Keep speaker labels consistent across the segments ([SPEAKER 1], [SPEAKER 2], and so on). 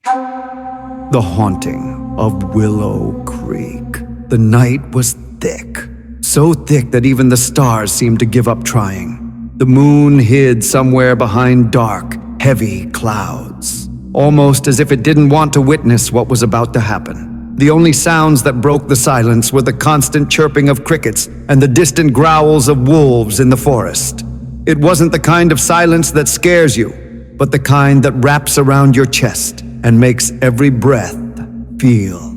[SPEAKER 1] The haunting of Willow Creek. The night was thick, so thick that even the stars seemed to give up trying. The moon hid somewhere behind dark, heavy clouds, almost as if it didn't want to witness what was about to happen. The only sounds that broke the silence were the constant chirping of crickets and the distant growls of wolves in the forest. It wasn't the kind of silence that scares you, but the kind that wraps around your chest and makes every breath feel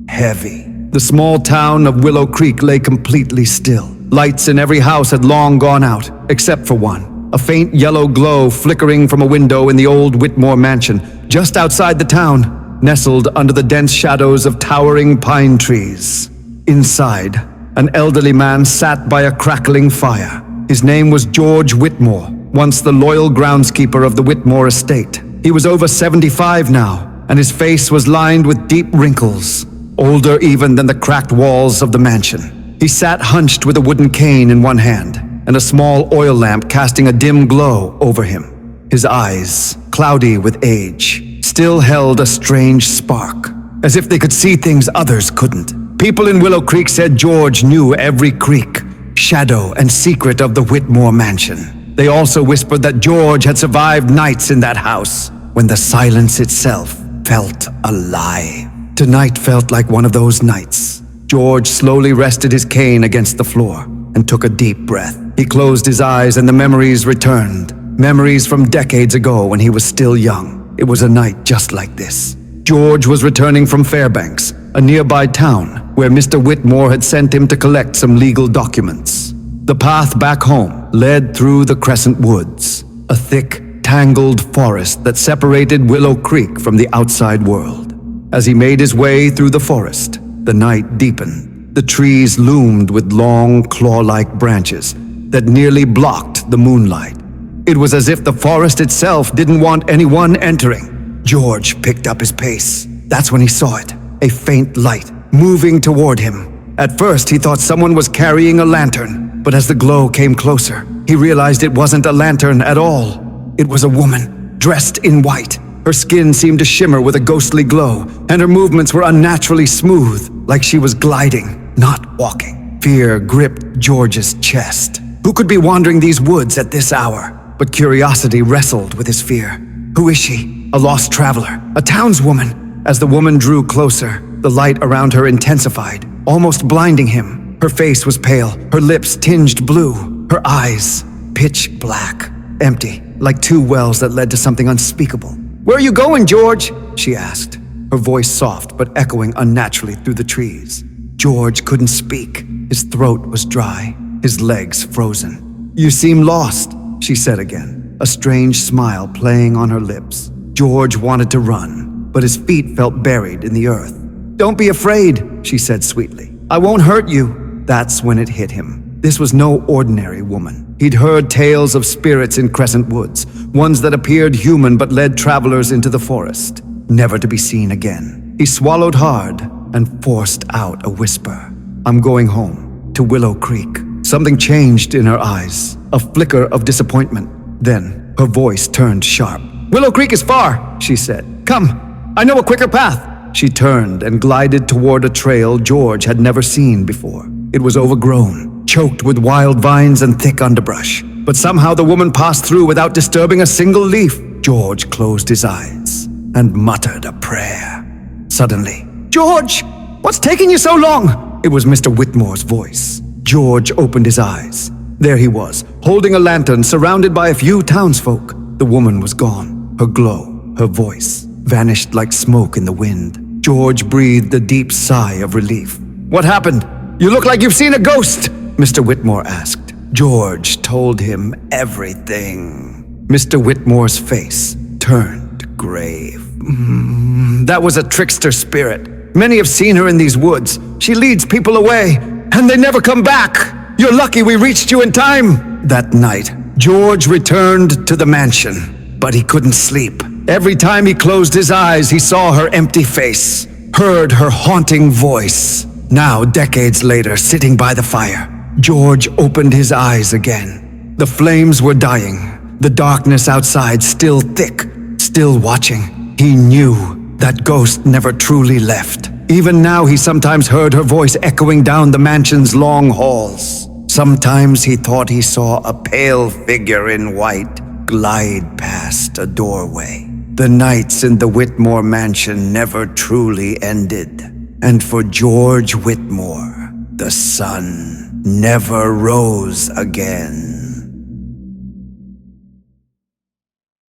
[SPEAKER 1] heavy. The small town of Willow Creek lay completely still. Lights in every house had long gone out, except for one. A faint yellow glow flickering from a window in the old Whitmore mansion, just outside the town, nestled under the dense shadows of towering pine trees. Inside, an elderly man sat by a crackling fire. His name was George Whitmore, once the loyal groundskeeper of the Whitmore estate. He was over 75 now, and his face was lined with deep wrinkles, older even than the cracked walls of the mansion. He sat hunched with a wooden cane in one hand, and a small oil lamp casting a dim glow over him. His eyes, cloudy with age, still held a strange spark, as if they could see things others couldn't. People in Willow Creek said George knew every creek, shadow, and secret of the Whitmore mansion. They also whispered that George had survived nights in that house, when the silence itself felt alive. Tonight felt like one of those nights. George slowly rested his cane against the floor and took a deep breath. He closed his eyes and the memories returned. Memories from decades ago when he was still young. It was a night just like this. George was returning from Fairbanks, a nearby town where Mr. Whitmore had sent him to collect some legal documents. The path back home led through the Crescent Woods, a thick, tangled forest that separated Willow Creek from the outside world. As he made his way through the forest, the night deepened. The trees loomed with long, claw-like branches that nearly blocked the moonlight. It was as if the forest itself didn't want anyone entering. George picked up his pace. That's when he saw it, a faint light moving toward him. At first, he thought someone was carrying a lantern, but as the glow came closer, he realized it wasn't a lantern at all. It was a woman, dressed in white. Her skin seemed to shimmer with a ghostly glow, and her movements were unnaturally smooth, like she was gliding, not walking. Fear gripped George's chest. Who could be wandering these woods at this hour? But curiosity wrestled with his fear. Who is she? A lost traveler? A townswoman? As the woman drew closer, the light around her intensified, almost blinding him. Her face was pale, her lips tinged blue, her eyes pitch black, empty, like two wells that led to something unspeakable. "Where are you going, George?" she asked, her voice soft but echoing unnaturally through the trees. George couldn't speak. His throat was dry, his legs frozen. "You seem lost," she said again, a strange smile playing on her lips. George wanted to run, but his feet felt buried in the earth. "Don't be afraid," she said sweetly. "I won't hurt you." That's when it hit him. This was no ordinary woman. He'd heard tales of spirits in Crescent Woods, ones that appeared human but led travelers into the forest, never to be seen again. He swallowed hard and forced out a whisper. "I'm going home, to Willow Creek." Something changed in her eyes, a flicker of disappointment. Then her voice turned sharp. "Willow Creek is far," she said. "Come, I know a quicker path." She turned and glided toward a trail George had never seen before. It was overgrown, choked with wild vines and thick underbrush. But somehow the woman passed through without disturbing a single leaf. George closed his eyes and muttered a prayer. Suddenly, "George, what's taking you so long?" It was Mr. Whitmore's voice. George opened his eyes. There he was, holding a lantern, surrounded by a few townsfolk. The woman was gone. Her glow, her voice, vanished like smoke in the wind. George breathed a deep sigh of relief. "What happened? You look like you've seen a ghost," Mr. Whitmore asked. George told him everything. Mr. Whitmore's face turned grave. "That was a trickster spirit. Many have seen her in these woods. She leads people away, and they never come back. You're lucky we reached you in time." That night, George returned to the mansion, but he couldn't sleep. Every time he closed his eyes, he saw her empty face, heard her haunting voice. Now, decades later, sitting by the fire, George opened his eyes again. The flames were dying, the darkness outside still thick, still watching. He knew That ghost never truly left. Even now, he sometimes heard her voice echoing down the mansion's long halls. Sometimes he thought he saw a pale figure in white glide past a doorway. The nights in the Whitmore mansion never truly ended. And for George Whitmore, the sun never rose again.